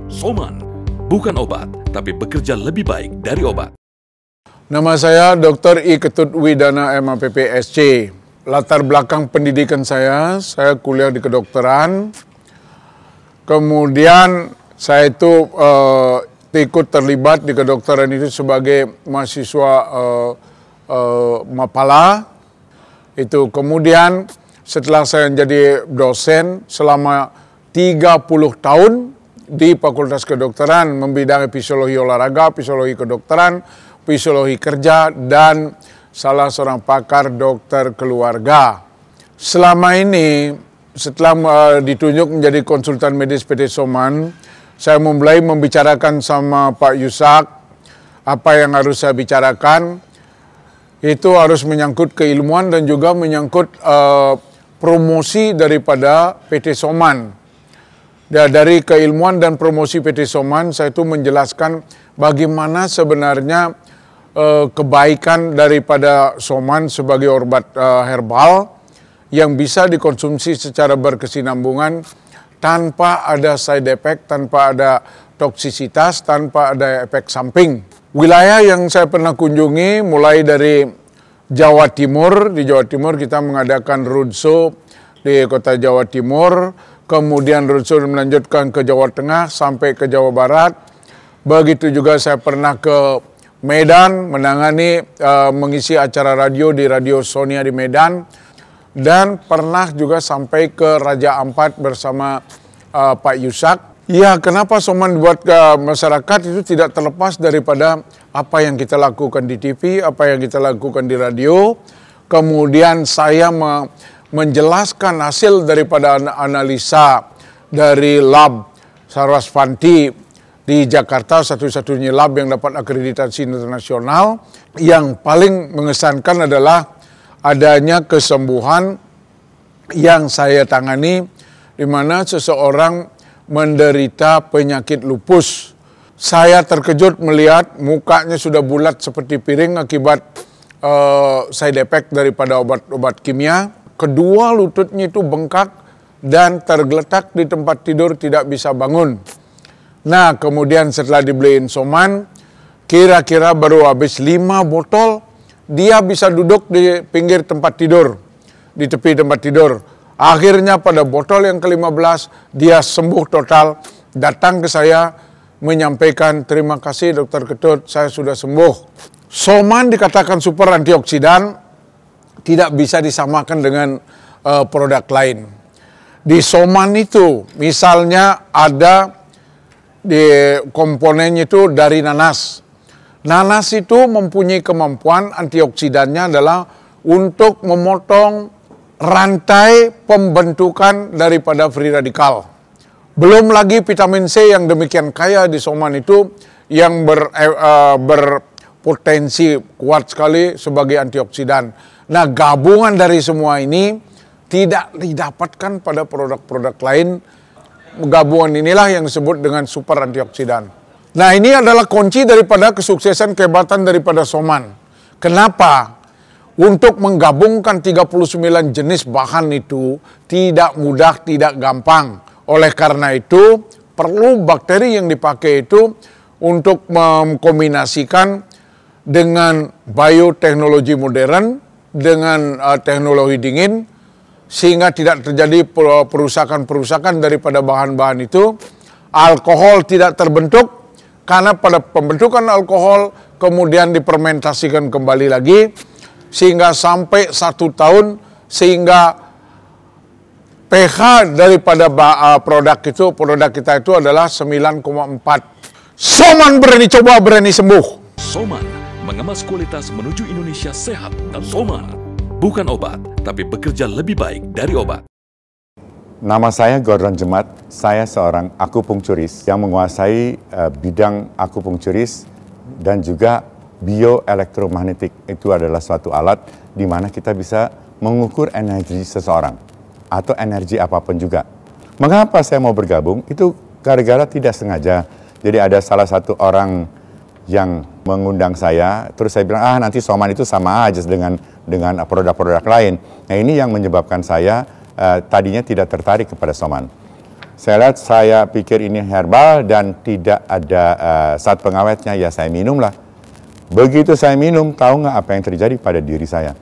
Soman, bukan obat, tapi bekerja lebih baik dari obat. Nama saya Dr. I. Ketut Widana MAPP SC. Latar belakang pendidikan saya kuliah di kedokteran. Kemudian saya itu ikut terlibat di kedokteran itu sebagai mahasiswa Mapala. Itu kemudian setelah saya menjadi dosen selama 30 tahun di Fakultas Kedokteran membidangi fisiologi olahraga, fisiologi kedokteran, fisiologi kerja, dan salah seorang pakar dokter keluarga. Selama ini, setelah ditunjuk menjadi konsultan medis PT Soman, saya mulai membicarakan sama Pak Yusak apa yang harus saya bicarakan. Itu harus menyangkut keilmuan dan juga menyangkut promosi daripada PT Soman. Dari keilmuan dan promosi PT Soman, saya itu menjelaskan bagaimana sebenarnya kebaikan daripada Soman sebagai obat herbal yang bisa dikonsumsi secara berkesinambungan tanpa ada side effect, tanpa ada toksisitas, tanpa ada efek samping. Wilayah yang saya pernah kunjungi mulai dari Jawa Timur, di Jawa Timur kita mengadakan roadshow di kota Jawa Timur, kemudian roadshow melanjutkan ke Jawa Tengah sampai ke Jawa Barat. Begitu juga saya pernah ke Medan menangani mengisi acara radio di Radio Sonia di Medan, dan pernah juga sampai ke Raja Ampat bersama Pak Yusak. Ya, kenapa Soman buat ke masyarakat itu tidak terlepas daripada apa yang kita lakukan di TV, apa yang kita lakukan di radio. Kemudian saya menjelaskan hasil daripada analisa dari lab Sarasvanti di Jakarta, satu-satunya lab yang dapat akreditasi internasional. Yang paling mengesankan adalah adanya kesembuhan yang saya tangani, di mana seseorang menderita penyakit lupus. Saya terkejut melihat mukanya sudah bulat seperti piring akibat side effect daripada obat-obat kimia. Kedua lututnya itu bengkak dan tergeletak di tempat tidur, tidak bisa bangun. Nah, kemudian setelah dibeliin Soman, kira-kira baru habis 5 botol, dia bisa duduk di pinggir tempat tidur, di tepi tempat tidur. Akhirnya pada botol yang ke-15, dia sembuh total, datang ke saya, menyampaikan terima kasih Dokter Ketut, saya sudah sembuh. Soman dikatakan super antioksidan, tidak bisa disamakan dengan produk lain. Di Soman itu misalnya ada di komponennya itu dari nanas. Nanas itu mempunyai kemampuan antioksidannya adalah untuk memotong rantai pembentukan daripada free radikal. Belum lagi vitamin C yang demikian kaya di Soman itu yang berpotensi kuat sekali sebagai antioksidan. Nah, gabungan dari semua ini tidak didapatkan pada produk-produk lain. Gabungan inilah yang disebut dengan super antioksidan. Nah, ini adalah kunci daripada kesuksesan kehebatan daripada Soman. Kenapa? Untuk menggabungkan 39 jenis bahan itu tidak mudah, tidak gampang. Oleh karena itu, perlu bakteri yang dipakai itu untuk mengkombinasikan dengan bioteknologi modern, dengan teknologi dingin, sehingga tidak terjadi perusakan-perusakan daripada bahan-bahan itu. Alkohol tidak terbentuk, karena pada pembentukan alkohol kemudian difermentasikan kembali lagi, sehingga sampai 1 tahun, sehingga pH daripada produk kita itu adalah 9,4. Soman berani coba, berani sembuh. Soman mengemas kualitas menuju Indonesia sehat, dan Soman bukan obat, tapi bekerja lebih baik dari obat. Nama saya Gordon Jemat, saya seorang akupunkturis yang menguasai bidang akupunkturis dan juga bioelektromagnetik. Itu adalah suatu alat di mana kita bisa mengukur energi seseorang atau energi apapun juga. Mengapa saya mau bergabung? Itu gara-gara tidak sengaja. Jadi ada salah satu orang yang mengundang saya, terus saya bilang, nanti Soman itu sama aja dengan produk-produk lain. Nah, ini yang menyebabkan saya tadinya tidak tertarik kepada Soman. saya pikir ini herbal dan tidak ada zat pengawetnya, ya saya minumlah. Begitu saya minum, tahu nggak apa yang terjadi pada diri saya?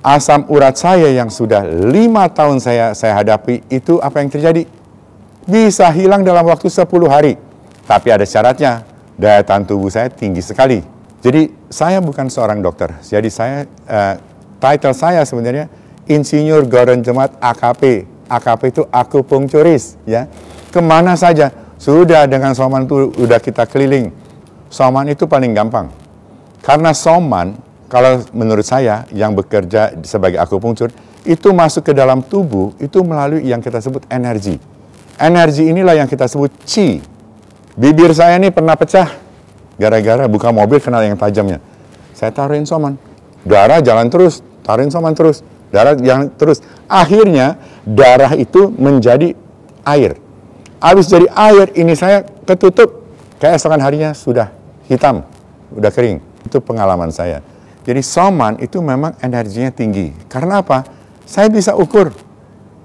Asam urat saya yang sudah 5 tahun saya hadapi, itu apa yang terjadi? Bisa hilang dalam waktu 10 hari. Tapi ada syaratnya, daya tahan tubuh saya tinggi sekali. Jadi saya bukan seorang dokter, jadi title saya sebenarnya Insinyur Goron Jemaat AKP. AKP itu akupunkturis, ya. Kemana saja, sudah dengan Soman itu udah kita keliling. Soman itu paling gampang. Karena Soman, kalau menurut saya yang bekerja sebagai akupunktur, itu masuk ke dalam tubuh, itu melalui yang kita sebut energi. Energi inilah yang kita sebut Qi. Bibir saya ini pernah pecah, gara-gara buka mobil kena yang tajamnya. Saya taruhin Soman, darah jalan terus, taruhin Soman terus, darah jalan terus. Akhirnya darah itu menjadi air. Habis jadi air, ini saya ketutup, keesokan harinya sudah hitam, udah kering. Itu pengalaman saya. Jadi Soman itu memang energinya tinggi. Karena apa? Saya bisa ukur.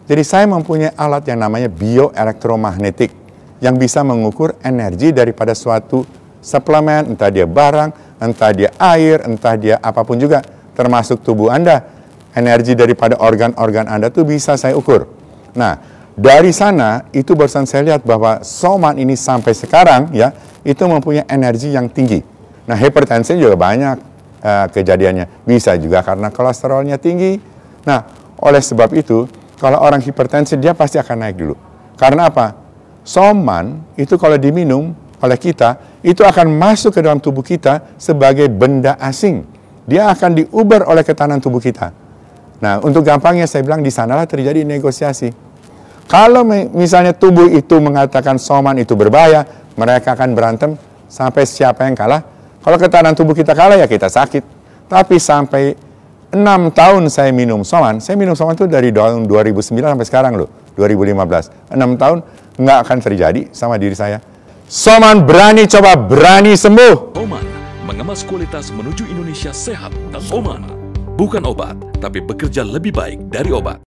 Jadi saya mempunyai alat yang namanya bioelektromagnetik yang bisa mengukur energi daripada suatu suplemen, entah dia barang, entah dia air, entah dia apapun juga, termasuk tubuh Anda. Energi daripada organ-organ Anda itu bisa saya ukur. Nah, dari sana itu barusan saya lihat bahwa Soman ini sampai sekarang ya, itu mempunyai energi yang tinggi. Nah, hipertensi juga banyak kejadiannya. Bisa juga karena kolesterolnya tinggi. Nah, oleh sebab itu, kalau orang hipertensi dia pasti akan naik dulu. Karena apa? Soman itu kalau diminum oleh kita, itu akan masuk ke dalam tubuh kita sebagai benda asing. Dia akan diuber oleh ketahanan tubuh kita. Nah, untuk gampangnya saya bilang di sanalah terjadi negosiasi. Kalau misalnya tubuh itu mengatakan Soman itu berbahaya, mereka akan berantem sampai siapa yang kalah. Kalau ketahanan tubuh kita kalah, ya kita sakit. Tapi sampai 6 tahun saya minum Soman itu dari tahun 2009 sampai sekarang loh, 2015. 6 tahun nggak akan terjadi sama diri saya. Soman berani coba, berani sembuh. Soman mengemas kualitas menuju Indonesia sehat dan Soman bukan obat, tapi bekerja lebih baik dari obat.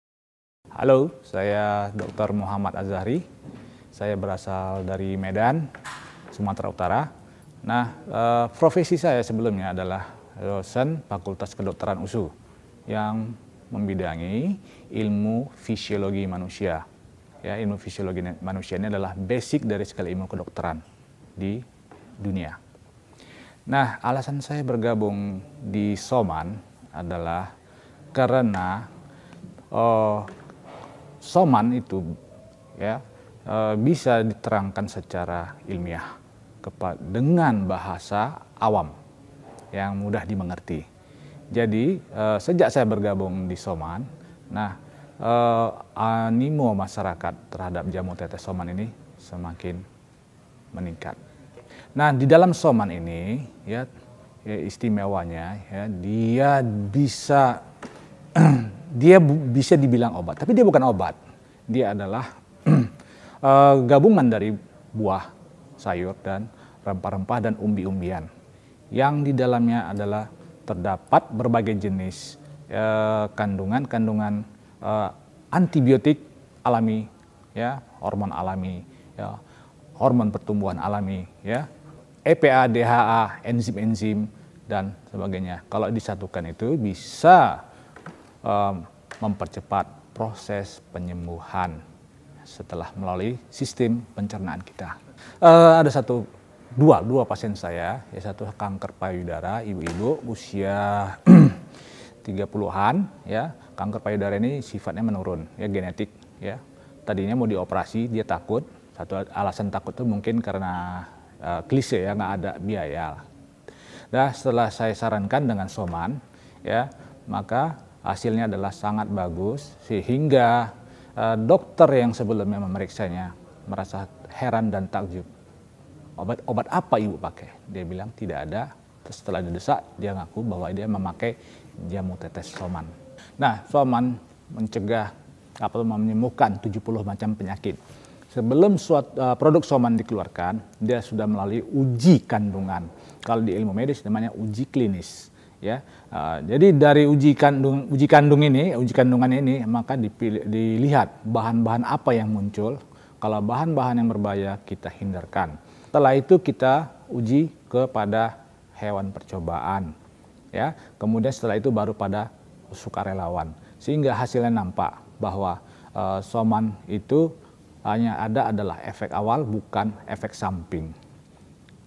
Halo, saya Dr. Muhammad Azhari. Saya berasal dari Medan, Sumatera Utara. Nah, profesi saya sebelumnya adalah dosen Fakultas Kedokteran USU yang membidangi ilmu fisiologi manusia. Ya, ilmu fisiologi manusia ini adalah basic dari segala ilmu kedokteran di dunia. Nah, alasan saya bergabung di Soman adalah karena Soman itu ya bisa diterangkan secara ilmiah dengan bahasa awam yang mudah dimengerti. Jadi sejak saya bergabung di Soman, nah animo masyarakat terhadap jamu tetes Soman ini semakin meningkat. Nah, di dalam Soman ini ya istimewanya ya dia bisa dibilang obat, tapi dia bukan obat. Dia adalah gabungan dari buah, sayur, dan rempah-rempah dan umbi-umbian. Yang di dalamnya adalah terdapat berbagai jenis kandungan antibiotik alami, ya, hormon alami, ya, hormon pertumbuhan alami, ya, EPA, DHA, enzim-enzim, dan sebagainya. Kalau disatukan itu bisa mempercepat proses penyembuhan setelah melalui sistem pencernaan kita. Ada dua pasien saya, ya, satu kanker payudara, ibu-ibu usia 30-an, ya. Kanker payudara ini sifatnya menurun, ya, genetik, ya. Tadinya mau dioperasi, dia takut. Satu alasan takut itu mungkin karena klise, ya, nggak ada biaya. Nah, setelah saya sarankan dengan Soman, ya, maka hasilnya adalah sangat bagus sehingga dokter yang sebelumnya memeriksanya merasa heran dan takjub. Obat apa ibu pakai? Dia bilang tidak ada. Terus setelah didesak, dia ngaku bahwa dia memakai jamu tetes Soman. Nah, Soman mencegah atau menyembuhkan 70 macam penyakit. Sebelum produk Soman dikeluarkan, dia sudah melalui uji kandungan. Kalau di ilmu medis namanya uji klinis. Ya, jadi dari uji kandungan ini maka dilihat bahan-bahan apa yang muncul, Kalau bahan-bahan yang berbahaya kita hindarkan. Setelah itu kita uji kepada hewan percobaan. Ya, kemudian setelah itu baru pada sukarelawan. Sehingga hasilnya nampak bahwa soman itu hanya adalah efek awal, bukan efek samping.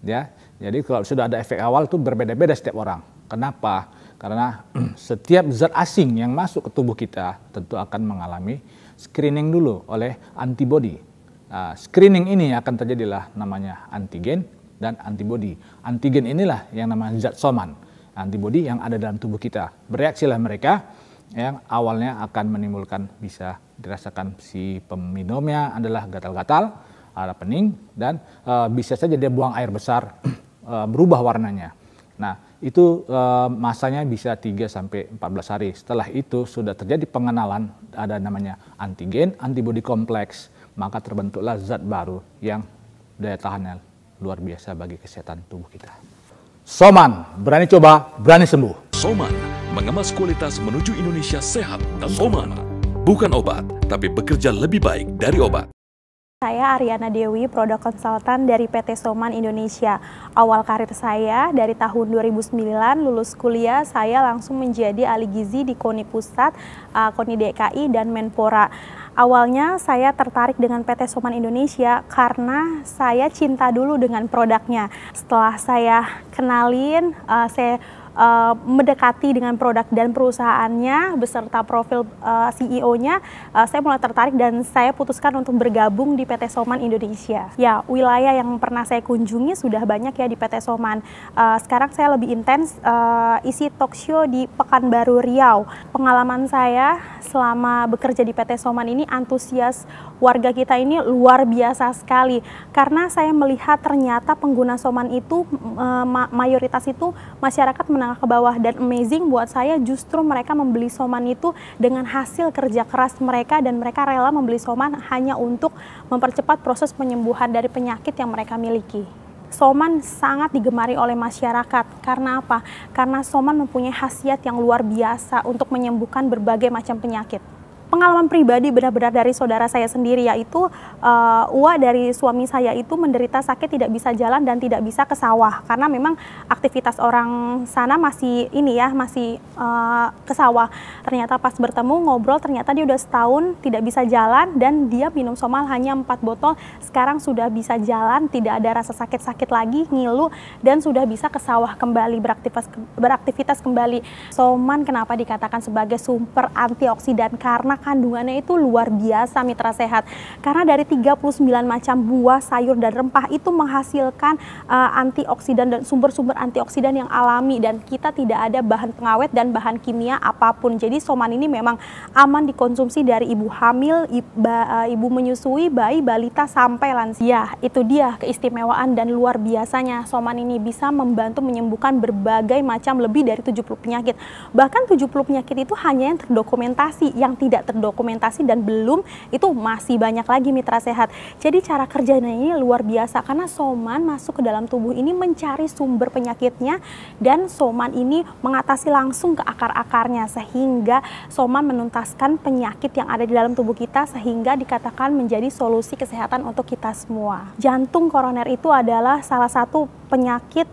Ya, jadi kalau sudah ada efek awal itu berbeda-beda setiap orang. Kenapa? Karena setiap zat asing yang masuk ke tubuh kita tentu akan mengalami screening dulu oleh antibodi. Screening ini akan terjadilah namanya antigen dan antibodi. Antigen inilah yang namanya zat soman. Antibodi yang ada dalam tubuh kita. Bereaksilah mereka yang awalnya akan menimbulkan, bisa dirasakan si peminumnya adalah gatal-gatal, ada pening, dan bisa saja dia buang air besar, berubah warnanya. Nah, itu masanya bisa 3-14 hari. Setelah itu sudah terjadi pengenalan, ada namanya antigen, antibodi kompleks, maka terbentuklah zat baru yang daya tahannya luar biasa bagi kesehatan tubuh kita. Soman, berani coba, berani sembuh. Soman, mengemas kualitas menuju Indonesia sehat dan Soman. Bukan obat, tapi bekerja lebih baik dari obat. Saya Ariana Dewi, Produk Konsultan dari PT Soman Indonesia. Awal karir saya dari tahun 2009, lulus kuliah, saya langsung menjadi ahli gizi di KONI Pusat, KONI DKI, dan Menpora. Awalnya saya tertarik dengan PT Soman Indonesia karena saya cinta dulu dengan produknya. Setelah saya kenalin, saya mendekati dengan produk dan perusahaannya beserta profil CEO-nya, saya mulai tertarik dan saya putuskan untuk bergabung di PT Soman Indonesia. Ya, wilayah yang pernah saya kunjungi sudah banyak ya di PT Soman. Sekarang saya lebih intens isi talk show di Pekanbaru Riau. Pengalaman saya selama bekerja di PT Soman ini, antusias warga kita ini luar biasa sekali. Karena saya melihat ternyata pengguna Soman itu mayoritas itu masyarakat menengah ke bawah, dan amazing buat saya justru mereka membeli Soman itu dengan hasil kerja keras mereka, dan mereka rela membeli Soman hanya untuk mempercepat proses penyembuhan dari penyakit yang mereka miliki. Soman sangat digemari oleh masyarakat. Karena apa? Karena Soman mempunyai khasiat yang luar biasa untuk menyembuhkan berbagai macam penyakit. Pengalaman pribadi benar-benar dari saudara saya sendiri, yaitu Uwa dari suami saya itu menderita sakit, tidak bisa jalan dan tidak bisa ke sawah karena memang aktivitas orang sana masih masih ke sawah. Ternyata pas bertemu ngobrol, ternyata dia udah setahun tidak bisa jalan dan dia minum Soman hanya 4 botol, sekarang sudah bisa jalan, tidak ada rasa sakit-sakit lagi, ngilu, dan sudah bisa ke sawah kembali, beraktivitas kembali. Soman kenapa dikatakan sebagai sumber antioksidan? Karena kandungannya itu luar biasa, mitra sehat. Karena dari 39 macam buah, sayur, dan rempah itu menghasilkan antioksidan dan sumber-sumber antioksidan yang alami, dan kita tidak ada bahan pengawet dan bahan kimia apapun. Jadi Soman ini memang aman dikonsumsi dari ibu hamil, ibu menyusui, bayi, balita, sampai lansia. Itu dia keistimewaan dan luar biasanya Soman ini bisa membantu menyembuhkan berbagai macam, lebih dari 70 penyakit. Bahkan 70 penyakit itu hanya yang terdokumentasi, yang tidak terdokumentasi dan belum itu masih banyak lagi, mitra sehat. Jadi cara kerjanya ini luar biasa karena Soman masuk ke dalam tubuh ini mencari sumber penyakitnya, dan Soman ini mengatasi langsung ke akar-akarnya, sehingga Soman menuntaskan penyakit yang ada di dalam tubuh kita, sehingga dikatakan menjadi solusi kesehatan untuk kita semua. Jantung koroner itu adalah salah satu penyakit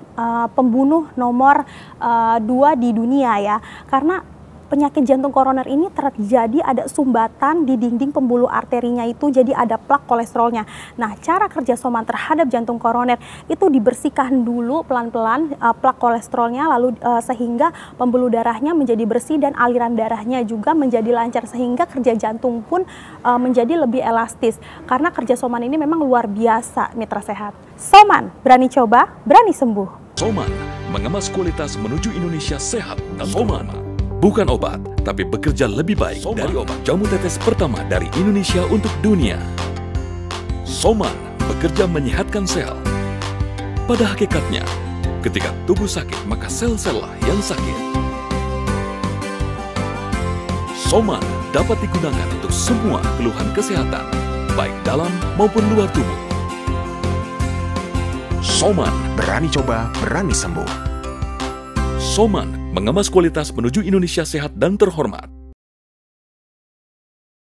pembunuh nomor 2 di dunia ya, karena penyakit jantung koroner ini terjadi ada sumbatan di dinding pembuluh arterinya itu, jadi ada plak kolesterolnya. Nah, cara kerja Soman terhadap jantung koroner itu dibersihkan dulu pelan-pelan plak kolesterolnya, lalu sehingga pembuluh darahnya menjadi bersih dan aliran darahnya juga menjadi lancar, sehingga kerja jantung pun menjadi lebih elastis. Karena kerja Soman ini memang luar biasa, mitra sehat. Soman, berani coba, berani sembuh. Soman, mengemas kualitas menuju Indonesia sehat dan Soman. Bukan obat, tapi bekerja lebih baik dari obat. Jamu tetes pertama dari Indonesia untuk dunia. Soman bekerja menyehatkan sel. Pada hakikatnya, ketika tubuh sakit, maka sel-sel lah yang sakit. Soman dapat digunakan untuk semua keluhan kesehatan, baik dalam maupun luar tubuh. Soman, berani coba, berani sembuh. Soman mengemas kualitas menuju Indonesia sehat dan terhormat.